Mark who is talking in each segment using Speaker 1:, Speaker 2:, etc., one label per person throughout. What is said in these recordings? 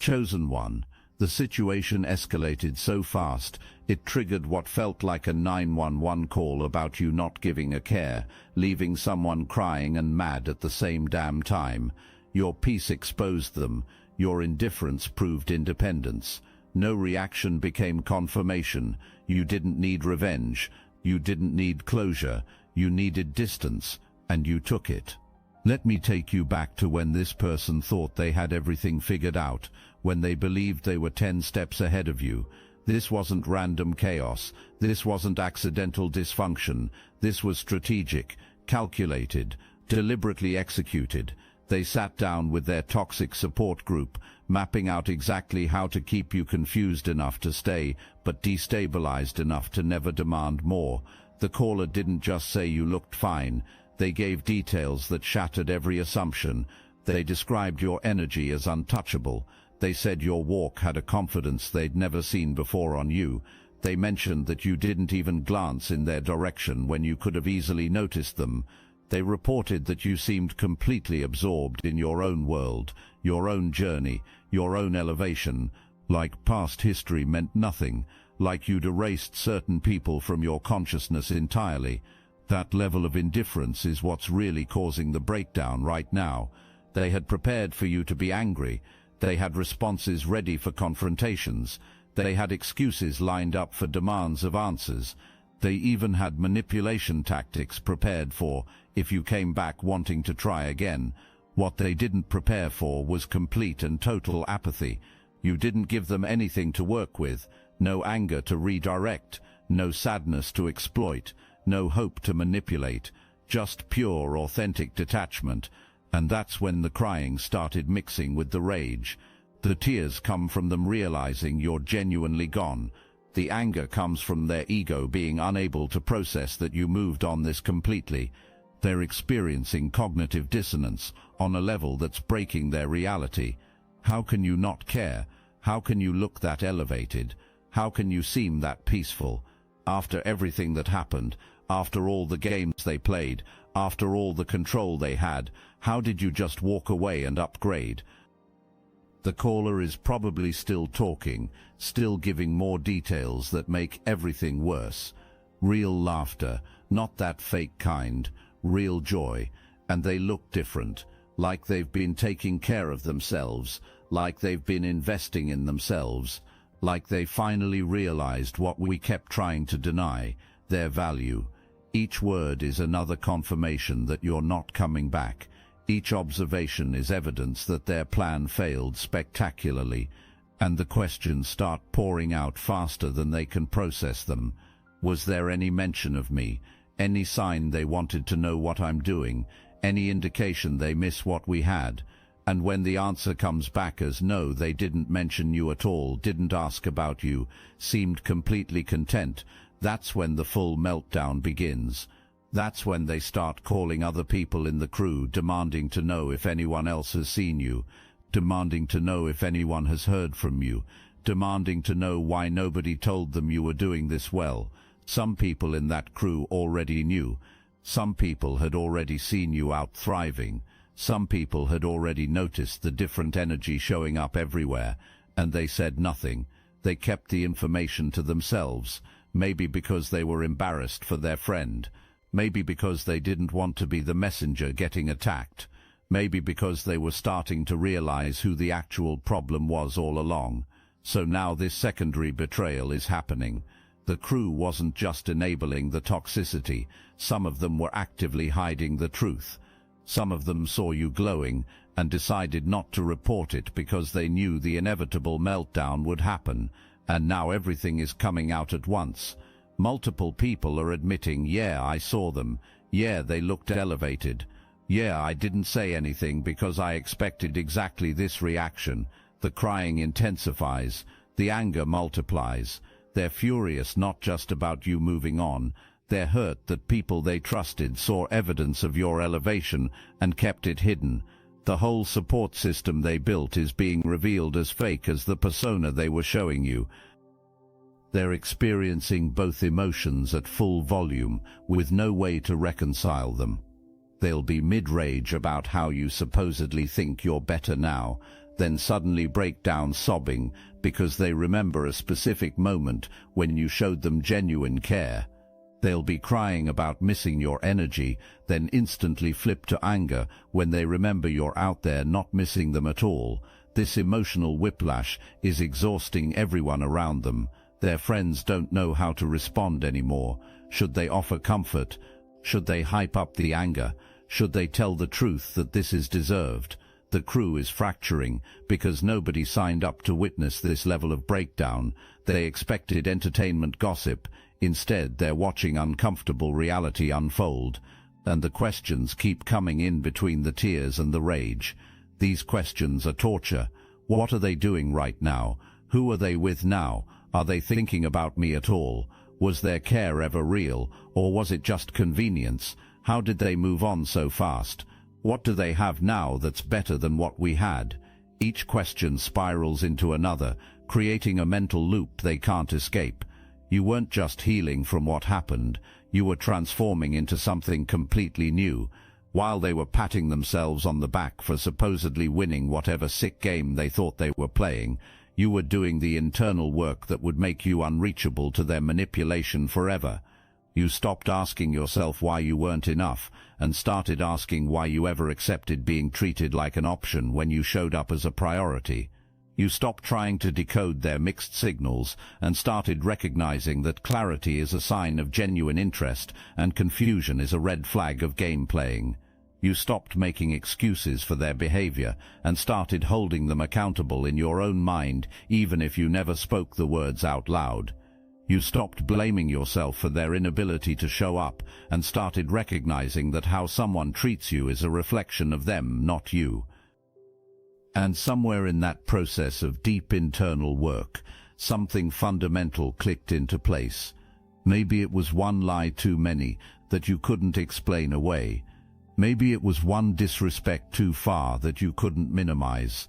Speaker 1: Chosen one. The situation escalated so fast, it triggered what felt like a 911 call about you not giving a care, leaving someone crying and mad at the same damn time. Your peace exposed them. Your indifference proved independence. No reaction became confirmation. You didn't need revenge. You didn't need closure. You needed distance, and you took it. Let me take you back to when this person thought they had everything figured out, when they believed they were 10 steps ahead of you. This wasn't random chaos. This wasn't accidental dysfunction. This was strategic, calculated, deliberately executed. They sat down with their toxic support group, mapping out exactly how to keep you confused enough to stay, but destabilized enough to never demand more. The caller didn't just say you looked fine. They gave details that shattered every assumption. They described your energy as untouchable. They said your walk had a confidence they'd never seen before on you. They mentioned that you didn't even glance in their direction when you could have easily noticed them. They reported that you seemed completely absorbed in your own world, your own journey, your own elevation, like past history meant nothing, like you'd erased certain people from your consciousness entirely. That level of indifference is what's really causing the breakdown right now. They had prepared for you to be angry. They had responses ready for confrontations. They had excuses lined up for demands of answers. They even had manipulation tactics prepared for if you came back wanting to try again. What they didn't prepare for was complete and total apathy. You didn't give them anything to work with, no anger to redirect, no sadness to exploit, no hope to manipulate, just pure, authentic detachment. And that's when the crying started mixing with the rage. The tears come from them realizing you're genuinely gone. The anger comes from their ego being unable to process that you moved on this completely. They're experiencing cognitive dissonance on a level that's breaking their reality. How can you not care? How can you look that elevated? How can you seem that peaceful? After everything that happened, after all the games they played, after all the control they had, how did you just walk away and upgrade? The caller is probably still talking, still giving more details that make everything worse. Real laughter, not that fake kind, real joy, and they look different, like they've been taking care of themselves, like they've been investing in themselves, like they finally realized what we kept trying to deny, their value. Each word is another confirmation that you're not coming back. Each observation is evidence that their plan failed spectacularly, and the questions start pouring out faster than they can process them. Was there any mention of me? Any sign they wanted to know what I'm doing? Any indication they miss what we had? And when the answer comes back as no, they didn't mention you at all, didn't ask about you, seemed completely content, that's when the full meltdown begins. That's when they start calling other people in the crew, demanding to know if anyone else has seen you, demanding to know if anyone has heard from you, demanding to know why nobody told them you were doing this well. Some people in that crew already knew. Some people had already seen you out thriving. Some people had already noticed the different energy showing up everywhere, and they said nothing. They kept the information to themselves, maybe because they were embarrassed for their friend. Maybe because they didn't want to be the messenger getting attacked. Maybe because they were starting to realize who the actual problem was all along. So now this secondary betrayal is happening. The crew wasn't just enabling the toxicity. Some of them were actively hiding the truth. Some of them saw you glowing and decided not to report it because they knew the inevitable meltdown would happen. And now everything is coming out at once. Multiple people are admitting, yeah, I saw them. Yeah, they looked elevated. Yeah, I didn't say anything because I expected exactly this reaction. The crying intensifies. The anger multiplies. They're furious not just about you moving on. They're hurt that people they trusted saw evidence of your elevation and kept it hidden. The whole support system they built is being revealed as fake as the persona they were showing you. They're experiencing both emotions at full volume, with no way to reconcile them. They'll be mid-rage about how you supposedly think you're better now. then suddenly break down sobbing because they remember a specific moment when you showed them genuine care. They'll be crying about missing your energy, then instantly flip to anger when they remember you're out there not missing them at all. This emotional whiplash is exhausting everyone around them. Their friends don't know how to respond anymore. Should they offer comfort? Should they hype up the anger? Should they tell the truth that this is deserved? The crew is fracturing because nobody signed up to witness this level of breakdown. They expected entertainment gossip. Instead, they're watching uncomfortable reality unfold. And the questions keep coming in between the tears and the rage. These questions are torture. What are they doing right now? Who are they with now? Are they thinking about me at all? Was their care ever real, or was it just convenience? How did they move on so fast? What do they have now that's better than what we had? Each question spirals into another, creating a mental loop they can't escape. You weren't just healing from what happened, you were transforming into something completely new. While they were patting themselves on the back for supposedly winning whatever sick game they thought they were playing, you were doing the internal work that would make you unreachable to their manipulation forever. You stopped asking yourself why you weren't enough, and started asking why you ever accepted being treated like an option when you showed up as a priority. You stopped trying to decode their mixed signals and started recognizing that clarity is a sign of genuine interest and confusion is a red flag of game playing. You stopped making excuses for their behavior and started holding them accountable in your own mind, even if you never spoke the words out loud. You stopped blaming yourself for their inability to show up and started recognizing that how someone treats you is a reflection of them, not you. And somewhere in that process of deep internal work, something fundamental clicked into place. Maybe it was one lie too many that you couldn't explain away. Maybe it was one disrespect too far that you couldn't minimize.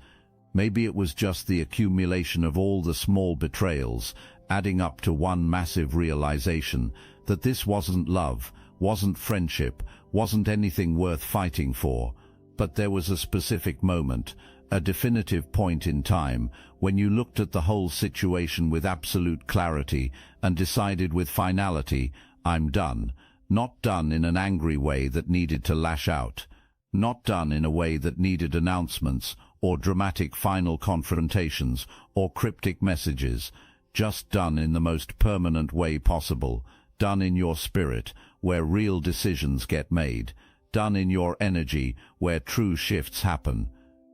Speaker 1: Maybe it was just the accumulation of all the small betrayals, adding up to one massive realization that this wasn't love, wasn't friendship, wasn't anything worth fighting for. But there was a specific moment, a definitive point in time, when you looked at the whole situation with absolute clarity and decided with finality, I'm done. Not done in an angry way that needed to lash out. Not done in a way that needed announcements or dramatic final confrontations or cryptic messages. Just done in the most permanent way possible. Done in your spirit, where real decisions get made. Done in your energy, where true shifts happen.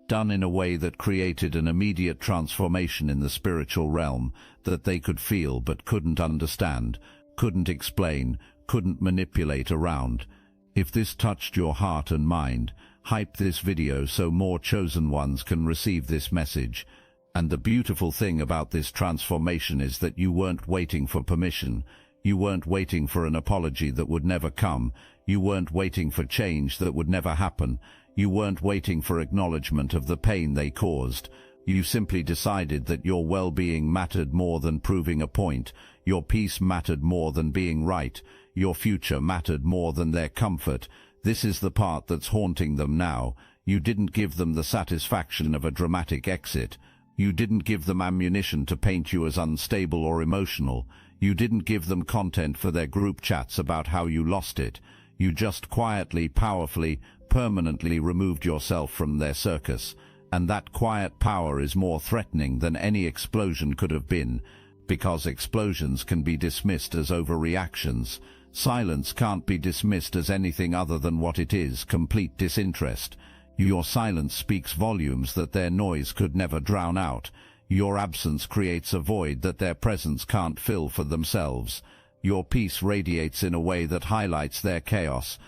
Speaker 1: Done in a way that created an immediate transformation in the spiritual realm that they could feel but couldn't understand, couldn't explain, couldn't manipulate around. If this touched your heart and mind, hype this video so more chosen ones can receive this message. And the beautiful thing about this transformation is that you weren't waiting for permission. You weren't waiting for an apology that would never come. You weren't waiting for change that would never happen. You weren't waiting for acknowledgement of the pain they caused. You simply decided that your well-being mattered more than proving a point. Your peace mattered more than being right. Your future mattered more than their comfort. This is the part that's haunting them now. You didn't give them the satisfaction of a dramatic exit. You didn't give them ammunition to paint you as unstable or emotional. You didn't give them content for their group chats about how you lost it. You just quietly, powerfully, permanently removed yourself from their circus. And that quiet power is more threatening than any explosion could have been, because explosions can be dismissed as overreactions. Silence can't be dismissed as anything other than what it is, complete disinterest. Your silence speaks volumes that their noise could never drown out. Your absence creates a void that their presence can't fill for themselves. Your peace radiates in a way that highlights their chaos.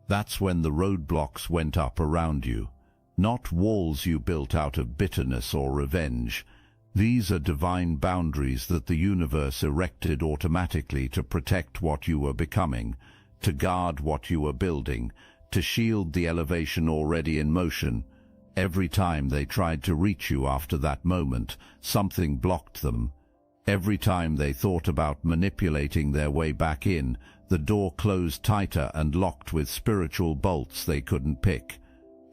Speaker 1: That's when the roadblocks went up around you. Not walls you built out of bitterness or revenge. These are divine boundaries that the universe erected automatically to protect what you were becoming, to guard what you were building, to shield the elevation already in motion. Every time they tried to reach you after that moment, something blocked them. Every time they thought about manipulating their way back in, the door closed tighter and locked with spiritual bolts they couldn't pick.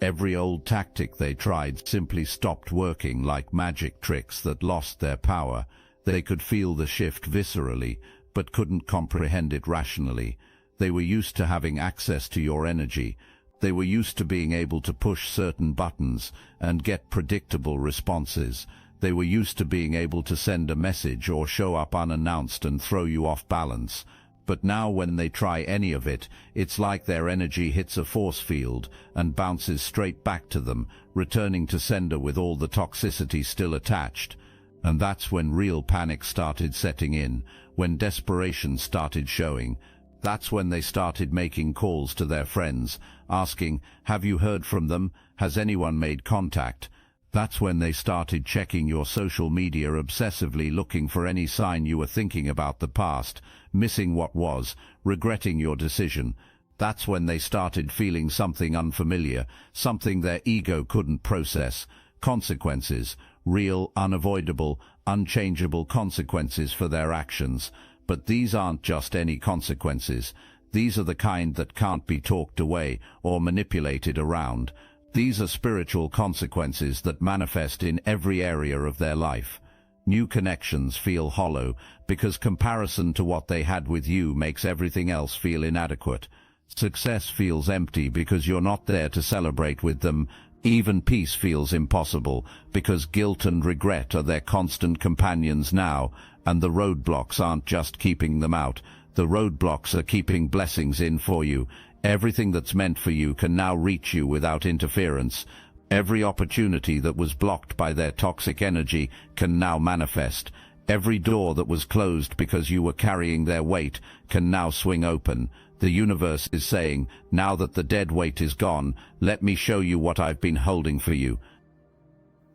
Speaker 1: Every old tactic they tried simply stopped working, like magic tricks that lost their power. They could feel the shift viscerally, but couldn't comprehend it rationally. They were used to having access to your energy. They were used to being able to push certain buttons and get predictable responses. They were used to being able to send a message or show up unannounced and throw you off balance. But now when they try any of it, it's like their energy hits a force field and bounces straight back to them, returning to sender with all the toxicity still attached. And that's when real panic started setting in, when desperation started showing. That's when they started making calls to their friends, asking, "Have you heard from them? Has anyone made contact?" That's when they started checking your social media obsessively, looking for any sign you were thinking about the past, missing what was, regretting your decision. That's when they started feeling something unfamiliar, something their ego couldn't process. Consequences, real, unavoidable, unchangeable consequences for their actions. But these aren't just any consequences. These are the kind that can't be talked away or manipulated around. These are spiritual consequences that manifest in every area of their life. New connections feel hollow because comparison to what they had with you makes everything else feel inadequate. Success feels empty because you're not there to celebrate with them. Even peace feels impossible because guilt and regret are their constant companions now, and the roadblocks aren't just keeping them out. The roadblocks are keeping blessings in for you. Everything that's meant for you can now reach you without interference. Every opportunity that was blocked by their toxic energy can now manifest. Every door that was closed because you were carrying their weight can now swing open. The universe is saying, now that the dead weight is gone, let me show you what I've been holding for you.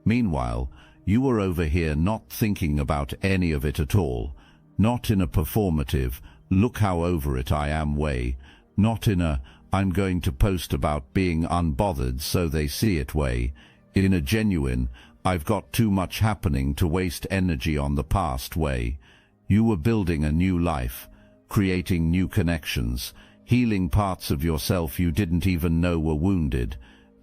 Speaker 1: Meanwhile, you were over here not thinking about any of it at all. Not in a performative, look how over it I am way. Not in a, I'm going to post about being unbothered so they see it way. In a genuine, I've got too much happening to waste energy on the past way. You were building a new life, creating new connections, healing parts of yourself you didn't even know were wounded,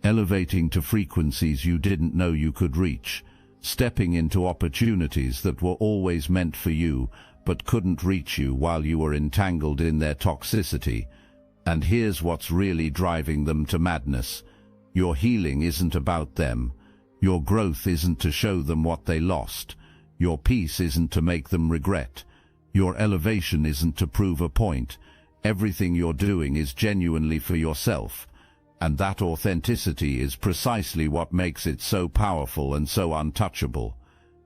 Speaker 1: elevating to frequencies you didn't know you could reach, stepping into opportunities that were always meant for you but couldn't reach you while you were entangled in their toxicity. And here's what's really driving them to madness. Your healing isn't about them. Your growth isn't to show them what they lost. Your peace isn't to make them regret. Your elevation isn't to prove a point. Everything you're doing is genuinely for yourself. And that authenticity is precisely what makes it so powerful and so untouchable.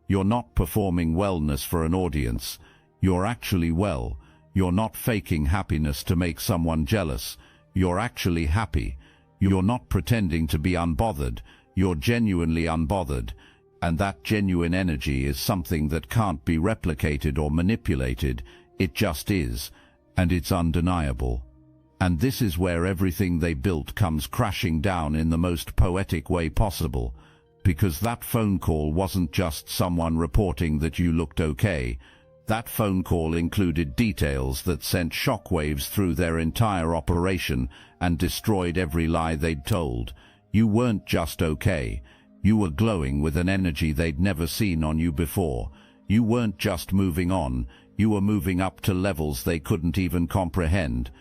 Speaker 1: You're not performing wellness for an audience. You're actually well. You're not faking happiness to make someone jealous. You're actually happy. You're not pretending to be unbothered. You're genuinely unbothered. And that genuine energy is something that can't be replicated or manipulated. It just is. And it's undeniable. And this is where everything they built comes crashing down in the most poetic way possible. Because that phone call wasn't just someone reporting that you looked okay. That phone call included details that sent shockwaves through their entire operation and destroyed every lie they'd told. You weren't just okay. You were glowing with an energy they'd never seen on you before. You weren't just moving on. You were moving up to levels they couldn't even comprehend.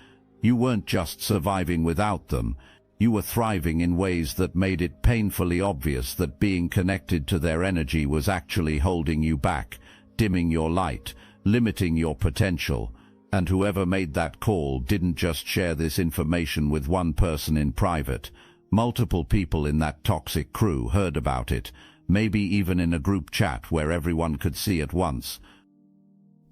Speaker 1: You weren't just surviving without them. You were thriving in ways that made it painfully obvious that being connected to their energy was actually holding you back, dimming your light, limiting your potential. And whoever made that call didn't just share this information with one person in private. Multiple people in that toxic crew heard about it, maybe even in a group chat where everyone could see at once.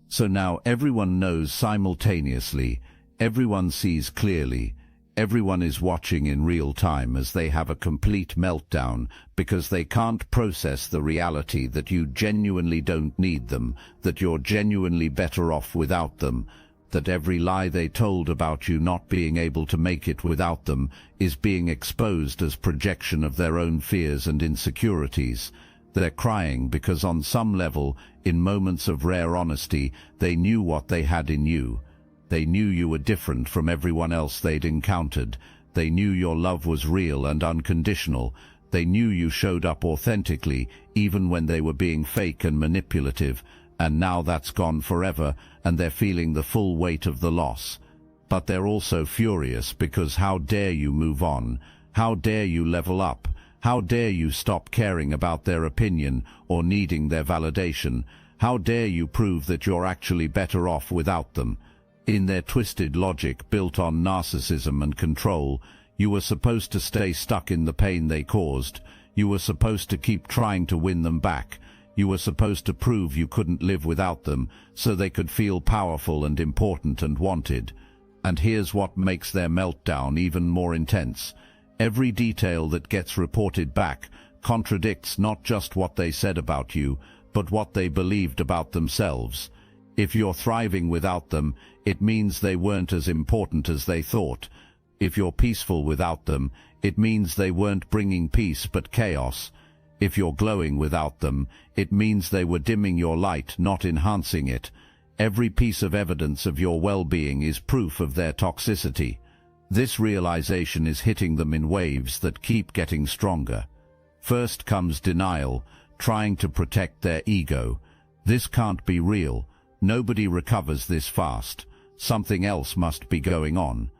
Speaker 1: So now everyone knows simultaneously, everyone sees clearly, everyone is watching in real time as they have a complete meltdown because they can't process the reality that you genuinely don't need them, that you're genuinely better off without them, that every lie they told about you not being able to make it without them is being exposed as projection of their own fears and insecurities. They're crying because on some level, in moments of rare honesty, they knew what they had in you. They knew you were different from everyone else they'd encountered. They knew your love was real and unconditional. They knew you showed up authentically, even when they were being fake and manipulative. And now that's gone forever, and they're feeling the full weight of the loss. But they're also furious because how dare you move on? How dare you level up? How dare you stop caring about their opinion or needing their validation? How dare you prove that you're actually better off without them? In their twisted logic built on narcissism and control, you were supposed to stay stuck in the pain they caused. You were supposed to keep trying to win them back. You were supposed to prove you couldn't live without them, so they could feel powerful and important and wanted. And here's what makes their meltdown even more intense. Every detail that gets reported back contradicts not just what they said about you, but what they believed about themselves. If you're thriving without them, it means they weren't as important as they thought. If you're peaceful without them, it means they weren't bringing peace but chaos. If you're glowing without them, it means they were dimming your light, not enhancing it. Every piece of evidence of your well-being is proof of their toxicity. This realization is hitting them in waves that keep getting stronger. First comes denial, trying to protect their ego. This can't be real. Nobody recovers this fast. Something else must be going on.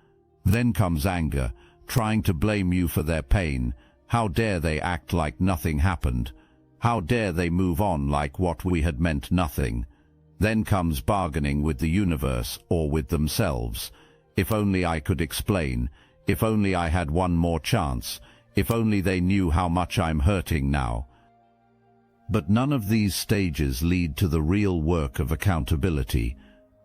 Speaker 1: Then comes anger, trying to blame you for their pain. How dare they act like nothing happened? How dare they move on like what we had meant nothing? Then comes bargaining with the universe or with themselves. If only I could explain. If only I had one more chance. If only they knew how much I'm hurting now. But none of these stages lead to the real work of accountability.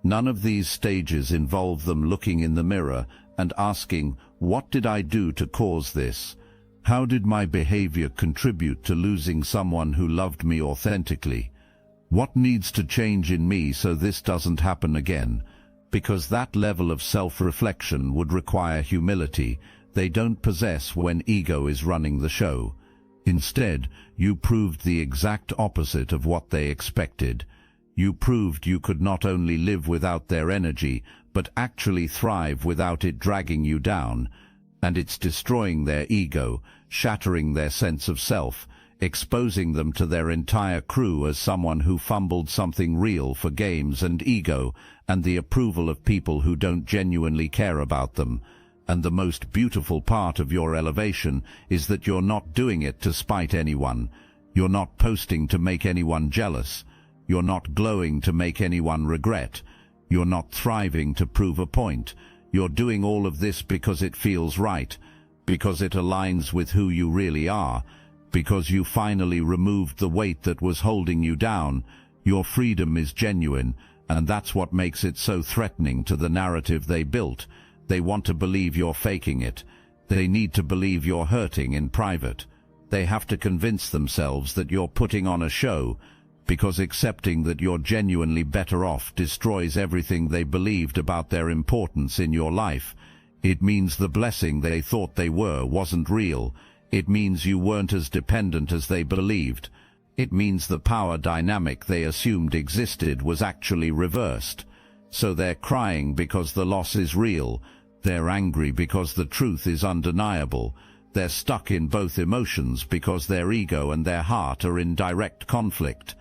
Speaker 1: None of these stages involve them looking in the mirror and asking, what did I do to cause this? How did my behavior contribute to losing someone who loved me authentically? What needs to change in me so this doesn't happen again? Because that level of self-reflection would require humility they don't possess when ego is running the show. Instead, you proved the exact opposite of what they expected. You proved you could not only live without their energy, but actually thrive without it dragging you down. And it's destroying their ego, shattering their sense of self, exposing them to their entire crew as someone who fumbled something real for games and ego and the approval of people who don't genuinely care about them. And the most beautiful part of your elevation is that you're not doing it to spite anyone. You're not posting to make anyone jealous. You're not glowing to make anyone regret. You're not thriving to prove a point. You're doing all of this because it feels right, because it aligns with who you really are, because you finally removed the weight that was holding you down. Your freedom is genuine, and that's what makes it so threatening to the narrative they built. They want to believe you're faking it. They need to believe you're hurting in private. They have to convince themselves that you're putting on a show, because accepting that you're genuinely better off destroys everything they believed about their importance in your life. It means the blessing they thought they were wasn't real. It means you weren't as dependent as they believed. It means the power dynamic they assumed existed was actually reversed. So they're crying because the loss is real. They're angry because the truth is undeniable. They're stuck in both emotions because their ego and their heart are in direct conflict.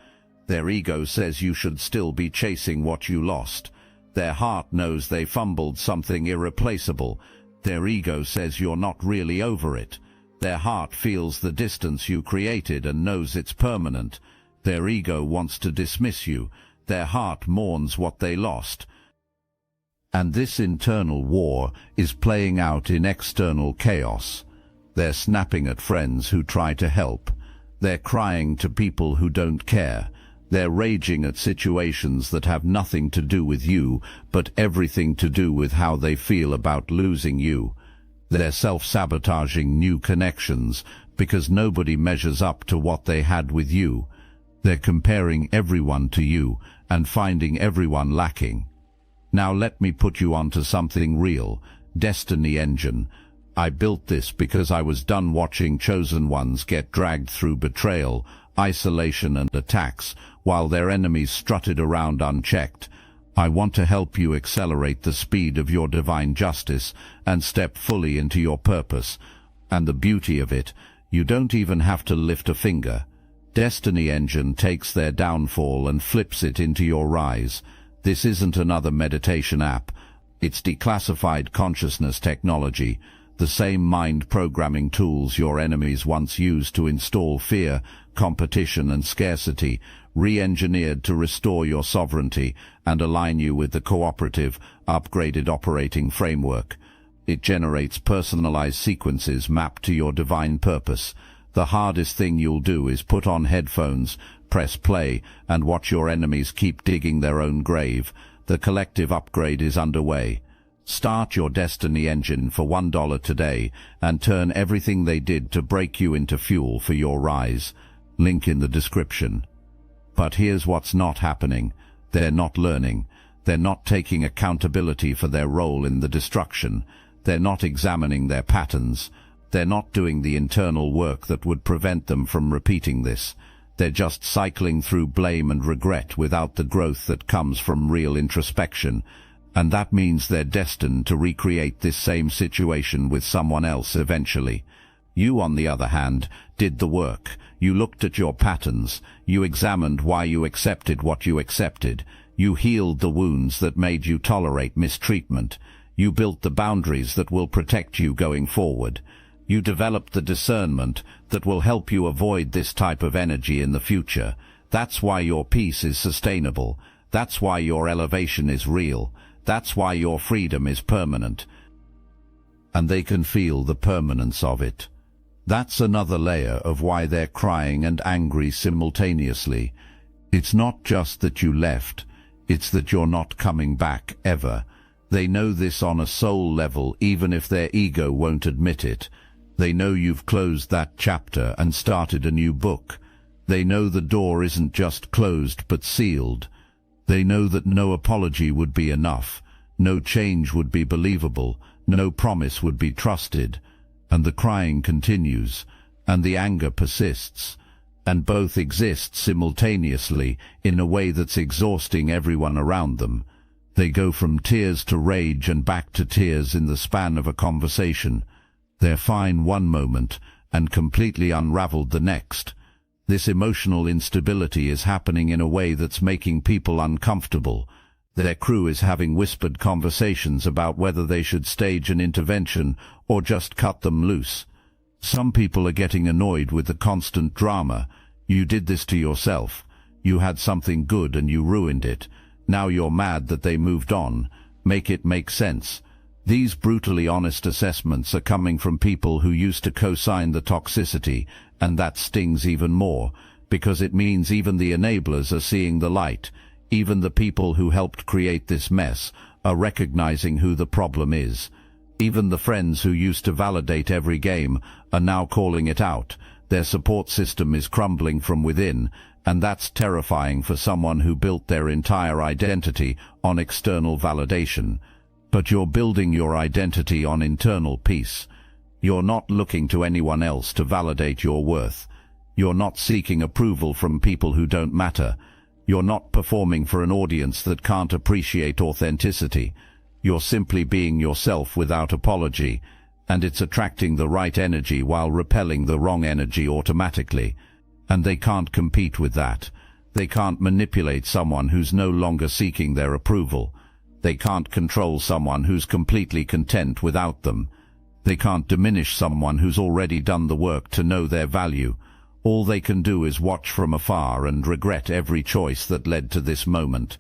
Speaker 1: Their ego says you should still be chasing what you lost. Their heart knows they fumbled something irreplaceable. Their ego says you're not really over it. Their heart feels the distance you created and knows it's permanent. Their ego wants to dismiss you. Their heart mourns what they lost. And this internal war is playing out in external chaos. They're snapping at friends who try to help. They're crying to people who don't care. They're raging at situations that have nothing to do with you, but everything to do with how they feel about losing you. They're self-sabotaging new connections because nobody measures up to what they had with you. They're comparing everyone to you and finding everyone lacking. Now let me put you onto something real. Destiny Engine. I built this because I was done watching chosen ones get dragged through betrayal, isolation and attacks, while their enemies strutted around unchecked. I want to help you accelerate the speed of your divine justice and step fully into your purpose. And the beauty of it, you don't even have to lift a finger. Destiny Engine takes their downfall and flips it into your rise. This isn't another meditation app. It's declassified consciousness technology, the same mind programming tools your enemies once used to install fear, competition and scarcity, re-engineered to restore your sovereignty and align you with the cooperative, upgraded operating framework. It generates personalized sequences mapped to your divine purpose. The hardest thing you'll do is put on headphones, press play, and watch your enemies keep digging their own grave. The collective upgrade is underway. Start your Destiny Engine for $1 today and turn everything they did to break you into fuel for your rise. Link in the description. But here's what's not happening. They're not learning. They're not taking accountability for their role in the destruction. They're not examining their patterns. They're not doing the internal work that would prevent them from repeating this. They're just cycling through blame and regret without the growth that comes from real introspection. And that means they're destined to recreate this same situation with someone else eventually. You, on the other hand, did the work. You looked at your patterns. You examined why you accepted what you accepted. You healed the wounds that made you tolerate mistreatment. You built the boundaries that will protect you going forward. You developed the discernment that will help you avoid this type of energy in the future. That's why your peace is sustainable. That's why your elevation is real. That's why your freedom is permanent. And they can feel the permanence of it. That's another layer of why they're crying and angry simultaneously. It's not just that you left, it's that you're not coming back ever. They know this on a soul level, even if their ego won't admit it. They know you've closed that chapter and started a new book. They know the door isn't just closed but sealed. They know that no apology would be enough, no change would be believable, no promise would be trusted. And the crying continues, and the anger persists, and both exist simultaneously in a way that's exhausting everyone around them. They go from tears to rage and back to tears in the span of a conversation. They're fine one moment and completely unraveled the next. This emotional instability is happening in a way that's making people uncomfortable. Their crew is having whispered conversations about whether they should stage an intervention or just cut them loose. Some people are getting annoyed with the constant drama. You did this to yourself. You had something good and you ruined it. Now you're mad that they moved on. Make it make sense. These brutally honest assessments are coming from people who used to co-sign the toxicity, and that stings even more, because it means even the enablers are seeing the light. Even the people who helped create this mess are recognizing who the problem is. Even the friends who used to validate every game are now calling it out. Their support system is crumbling from within, and that's terrifying for someone who built their entire identity on external validation. But you're building your identity on internal peace. You're not looking to anyone else to validate your worth. You're not seeking approval from people who don't matter. You're not performing for an audience that can't appreciate authenticity. You're simply being yourself without apology, and it's attracting the right energy while repelling the wrong energy automatically. And they can't compete with that. They can't manipulate someone who's no longer seeking their approval. They can't control someone who's completely content without them. They can't diminish someone who's already done the work to know their value. All they can do is watch from afar and regret every choice that led to this moment.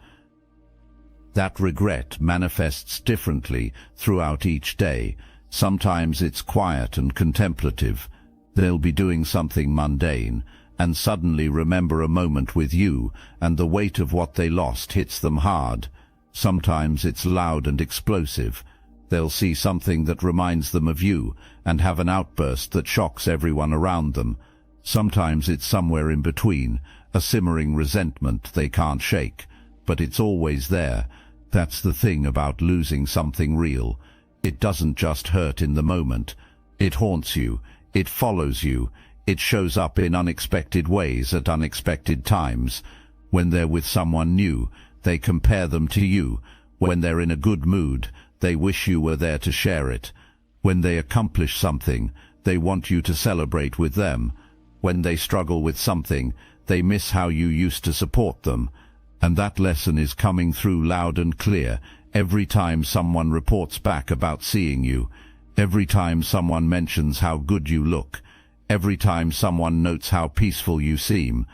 Speaker 1: That regret manifests differently throughout each day. Sometimes it's quiet and contemplative. They'll be doing something mundane, and suddenly remember a moment with you, and the weight of what they lost hits them hard. Sometimes it's loud and explosive. They'll see something that reminds them of you, and have an outburst that shocks everyone around them. Sometimes it's somewhere in between, a simmering resentment they can't shake, but it's always there. That's the thing about losing something real. It doesn't just hurt in the moment. It haunts you, it follows you, it shows up in unexpected ways at unexpected times. When they're with someone new, they compare them to you. When they're in a good mood, they wish you were there to share it. When they accomplish something, they want you to celebrate with them. When they struggle with something, they miss how you used to support them. And that lesson is coming through loud and clear every time someone reports back about seeing you, every time someone mentions how good you look, every time someone notes how peaceful you seem,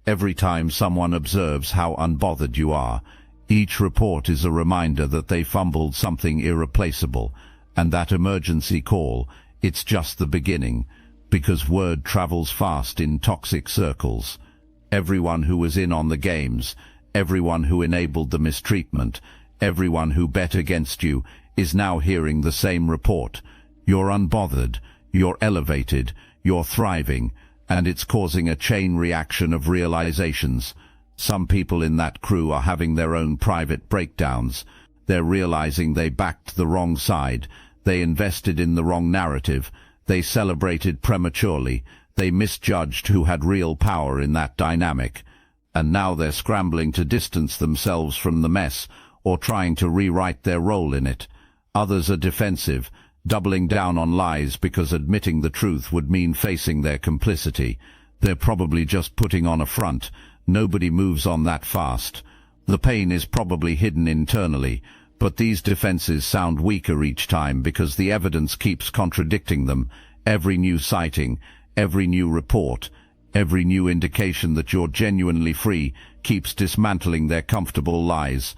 Speaker 1: every time someone observes how unbothered you are. Each report is a reminder that they fumbled something irreplaceable, and that emergency call, it's just the beginning, because word travels fast in toxic circles. Everyone who was in on the games, everyone who enabled the mistreatment, everyone who bet against you is now hearing the same report. You're unbothered, you're elevated, you're thriving, and it's causing a chain reaction of realizations. Some people in that crew are having their own private breakdowns. They're realizing they backed the wrong side, they invested in the wrong narrative, they celebrated prematurely, they misjudged who had real power in that dynamic. And now they're scrambling to distance themselves from the mess, or trying to rewrite their role in it. Others are defensive, doubling down on lies because admitting the truth would mean facing their complicity. They're probably just putting on a front. Nobody moves on that fast. The pain is probably hidden internally, but these defenses sound weaker each time because the evidence keeps contradicting them. Every new sighting, every new report, every new indication that you're genuinely free keeps dismantling their comfortable lies.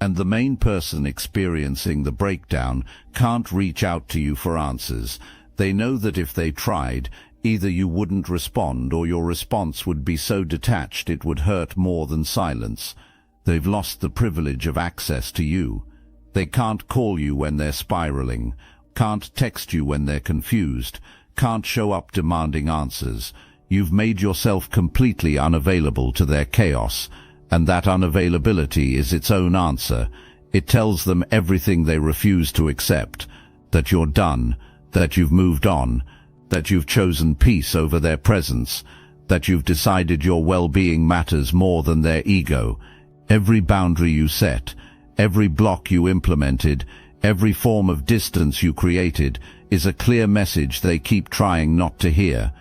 Speaker 1: And the main person experiencing the breakdown can't reach out to you for answers. They know that if they tried, either you wouldn't respond or your response would be so detached it would hurt more than silence. They've lost the privilege of access to you. They can't call you when they're spiraling, can't text you when they're confused, can't show up demanding answers. You've made yourself completely unavailable to their chaos, and that unavailability is its own answer. It tells them everything they refuse to accept, that you're done, that you've moved on, that you've chosen peace over their presence, that you've decided your well-being matters more than their ego. Every boundary you set, every block you implemented, every form of distance you created is a clear message they keep trying not to hear.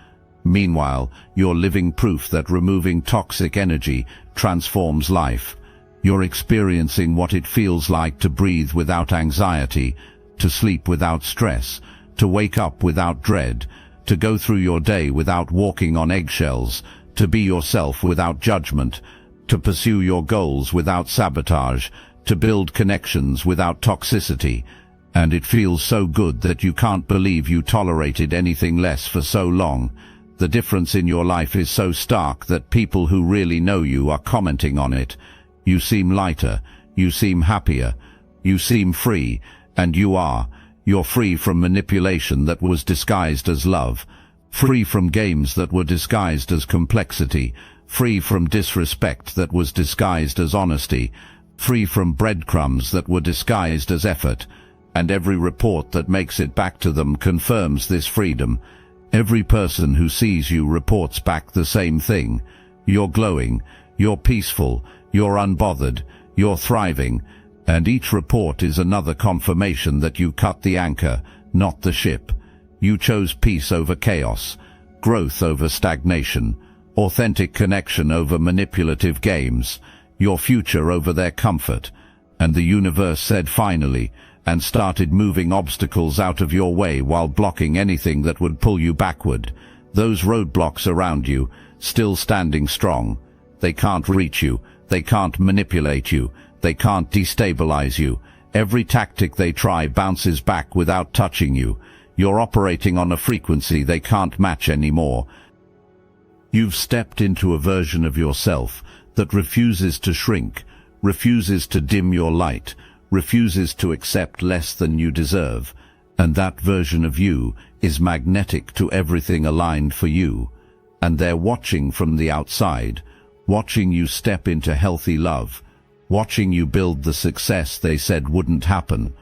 Speaker 1: Meanwhile, you're living proof that removing toxic energy transforms life. You're experiencing what it feels like to breathe without anxiety, to sleep without stress, to wake up without dread, to go through your day without walking on eggshells, to be yourself without judgment, to pursue your goals without sabotage, to build connections without toxicity. And it feels so good that you can't believe you tolerated anything less for so long. The difference in your life is so stark that people who really know you are commenting on it. You seem lighter, you seem happier, you seem free, and you are. You're free from manipulation that was disguised as love, free from games that were disguised as complexity, free from disrespect that was disguised as honesty, free from breadcrumbs that were disguised as effort. And every report that makes it back to them confirms this freedom. Every person who sees you reports back the same thing. You're glowing, you're peaceful, you're unbothered, you're thriving, and each report is another confirmation that you cut the anchor, not the ship. You chose peace over chaos, growth over stagnation, authentic connection over manipulative games, your future over their comfort. And the universe said finally, and started moving obstacles out of your way while blocking anything that would pull you backward. Those roadblocks around you, still standing strong. They can't reach you, they can't manipulate you, they can't destabilize you. Every tactic they try bounces back without touching you. You're operating on a frequency they can't match anymore. You've stepped into a version of yourself that refuses to shrink, refuses to dim your light, refuses to accept less than you deserve, and that version of you is magnetic to everything aligned for you. And they're watching from the outside, watching you step into healthy love, watching you build the success they said wouldn't happen,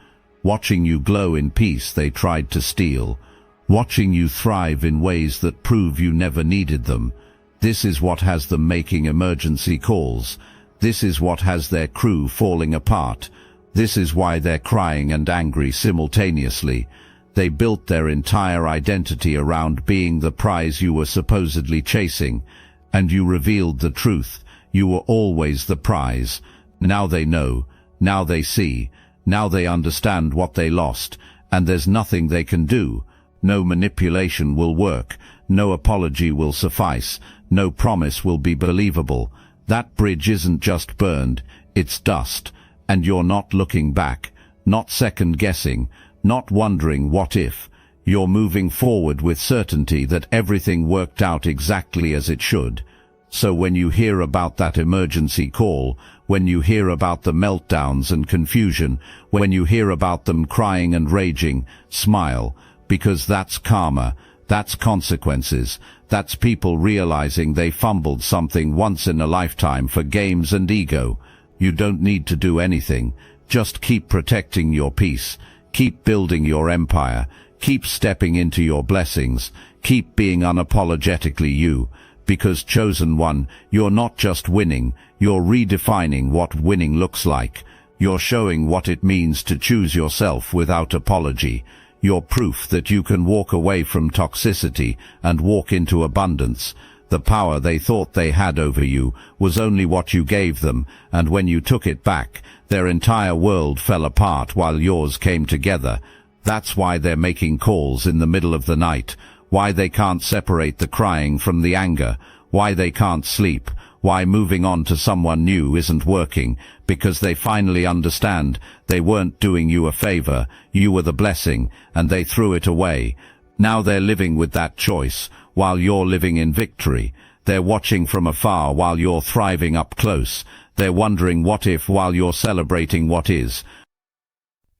Speaker 1: watching you glow in peace they tried to steal, watching you thrive in ways that prove you never needed them. This is what has them making emergency calls. This is what has their crew falling apart. This is why they're crying and angry simultaneously. They built their entire identity around being the prize you were supposedly chasing, and you revealed the truth. You were always the prize. Now they know, now they see, now they understand what they lost, and there's nothing they can do. No manipulation will work, no apology will suffice, no promise will be believable. That bridge isn't just burned, it's dust, and you're not looking back, not second-guessing, not wondering what if. You're moving forward with certainty that everything worked out exactly as it should. So when you hear about that emergency call, when you hear about the meltdowns and confusion, when you hear about them crying and raging, smile, because that's karma, that's consequences, that's people realizing they fumbled something once in a lifetime for games and ego. You don't need to do anything, just keep protecting your peace, keep building your empire, keep stepping into your blessings, keep being unapologetically you. Because Chosen One, you're not just winning, you're redefining what winning looks like. You're showing what it means to choose yourself without apology. You're proof that you can walk away from toxicity and walk into abundance. The power they thought they had over you was only what you gave them, and when you took it back, their entire world fell apart while yours came together. That's why they're making calls in the middle of the night. Why they can't separate the crying from the anger, why they can't sleep, why moving on to someone new isn't working, because they finally understand they weren't doing you a favor, you were the blessing, and they threw it away. Now they're living with that choice, while you're living in victory. They're watching from afar while you're thriving up close. They're wondering what if while you're celebrating what is.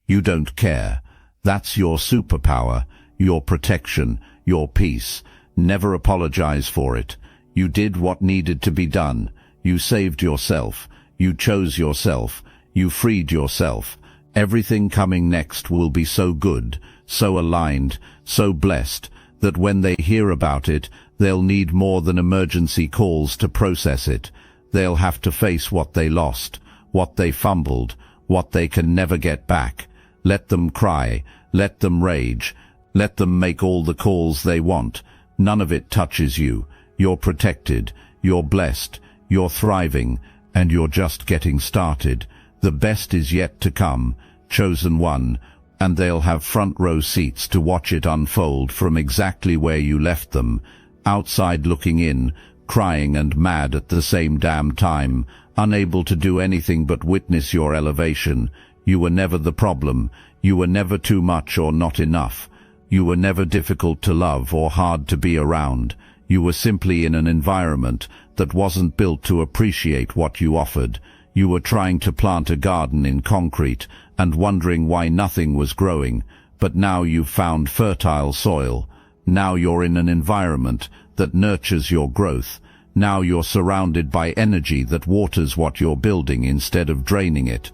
Speaker 1: You don't care. That's your superpower, your protection, your peace. Never apologize for it. You did what needed to be done. You saved yourself. You chose yourself. You freed yourself. Everything coming next will be so good, so aligned, so blessed, that when they hear about it, they'll need more than emergency calls to process it. They'll have to face what they lost, what they fumbled, what they can never get back. Let them cry. Let them rage. Let them make all the calls they want. None of it touches you. You're protected, you're blessed, you're thriving, and you're just getting started. The best is yet to come, Chosen One, and they'll have front row seats to watch it unfold from exactly where you left them, outside looking in, crying and mad at the same damn time, unable to do anything but witness your elevation. You were never the problem. You were never too much or not enough. You were never difficult to love or hard to be around. You were simply in an environment that wasn't built to appreciate what you offered. You were trying to plant a garden in concrete and wondering why nothing was growing. But now you've found fertile soil. Now you're in an environment that nurtures your growth. Now you're surrounded by energy that waters what you're building instead of draining it.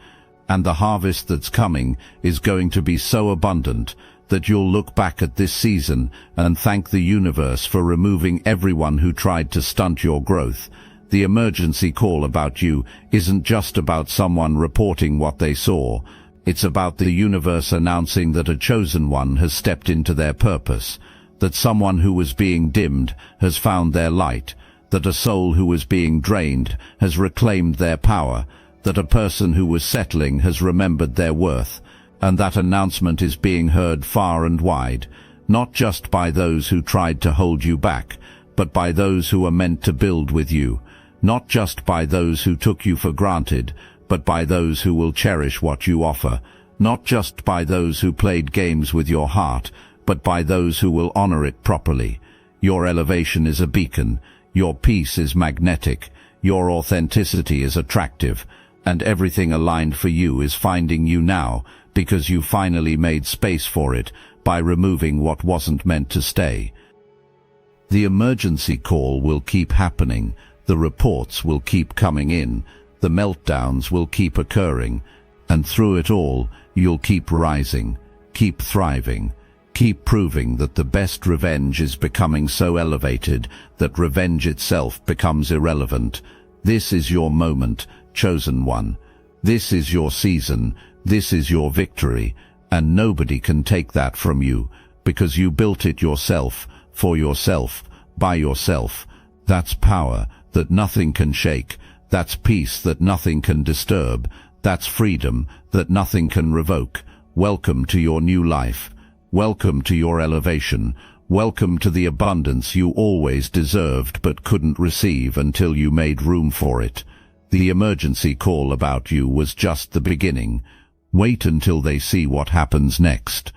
Speaker 1: And the harvest that's coming is going to be so abundant that you'll look back at this season and thank the universe for removing everyone who tried to stunt your growth. The emergency call about you isn't just about someone reporting what they saw. It's about the universe announcing that a chosen one has stepped into their purpose, that someone who was being dimmed has found their light, that a soul who was being drained has reclaimed their power, that a person who was settling has remembered their worth. And that announcement is being heard far and wide, not just by those who tried to hold you back, but by those who are meant to build with you, not just by those who took you for granted, but by those who will cherish what you offer, not just by those who played games with your heart, but by those who will honor it properly. Your elevation is a beacon, your peace is magnetic, your authenticity is attractive, and everything aligned for you is finding you now, because you finally made space for it by removing what wasn't meant to stay. The emergency call will keep happening, the reports will keep coming in, the meltdowns will keep occurring, and through it all, you'll keep rising, keep thriving, keep proving that the best revenge is becoming so elevated that revenge itself becomes irrelevant. This is your moment, chosen one. This is your season, this is your victory, and nobody can take that from you, because you built it yourself, for yourself, by yourself. That's power that nothing can shake. That's peace that nothing can disturb. That's freedom that nothing can revoke. Welcome to your new life. Welcome to your elevation. Welcome to the abundance you always deserved but couldn't receive until you made room for it. The emergency call about you was just the beginning. Wait until they see what happens next.